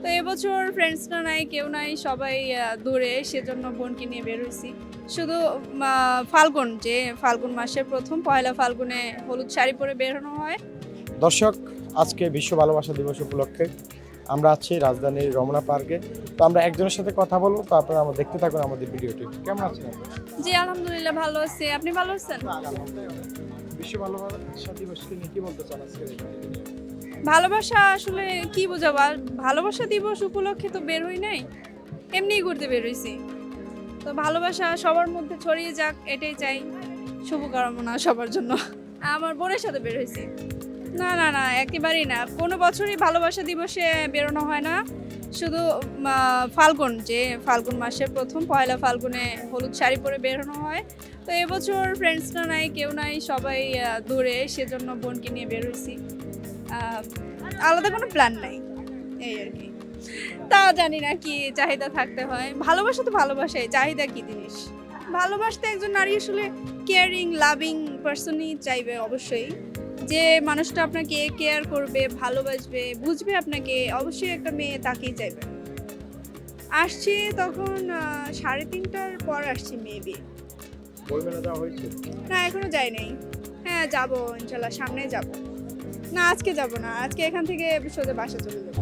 তো এবছর ফ্রেন্ডসরা নাই, কেউ নাই, সবাই দূরে, সেজন্য বোনকে নিয়ে বের হইছি। শুধু ফাল্গুন মাসের প্রথম পয়লা ফাল্গুনে হলুদ শাড়ি পরে বের হনো হয়। দর্শক, আজকে বিশ্ব ভালোবাসা দিবস উপলক্ষে আমরা আছি রাজধানীর রমনা পার্কে। তো আমরা একজনের সাথে কথা বলবো, তো আপনারা দেখতে থাকুন আমাদের ভিডিওটি। কেমন আছেন আপনি? জি আলহামদুলিল্লাহ ভালো আছি, আপনি ভালো আছেন? বিশ্ব ভালোবাসা দিবসকে নিয়ে কি বলতে চান আজকে? ভালোবাসা আসলে কি বোঝাবো, আর ভালোবাসা দিবস উপলক্ষে তো বের হই নাই, এমনিই ঘুরতে বের হইছি। তো ভালোবাসা সবার মধ্যে ছড়িয়ে যাক, এটাই চাই। শুভকামনা সবার জন্য। আমার বোনের সাথে বের হইছি। না না না, একেবারেই না, কোনো বছরই ভালোবাসা দিবসে বেরোনো হয় না। শুধু ফাল্গুন মাসের প্রথম পয়লা ফাল্গুনে হলুদ শাড়ি পরে বেরোনো হয়। তো এবছর ফ্রেন্ডসরা নাই, কেউ নাই, সবাই দূরে, সেজন্য বোনকে নিয়ে বের হইছি। আলাদা কোনো প্ল্যান নাই, এই আর কি। তা জানি না কি চাহিদা থাকতে হয়। ভালোবাসা তো ভালোবাসাই, চাহিদা কি জিনিস? ভালোবাসতে একজন নারী আসলে কেয়ারিং, লাভিং পার্সনই চাইবে অবশ্যই। যে মানুষটা আপনাকে কেয়ার করবে, ভালোবাসবে, বুঝবে আপনাকে, অবশ্যই একটা মেয়ে তাকেই চাইবে। আসছি তখন 3:30টার পর আসছি মেবি। বইমেলা যাওয়া হয়েছে? না এখনো যাই নাই। হ্যাঁ যাবো ইনশাল্লাহ, সামনে যাব। না আজকে যাব না, আজকে এখান থেকে সোজা বাসা চলে যাবো।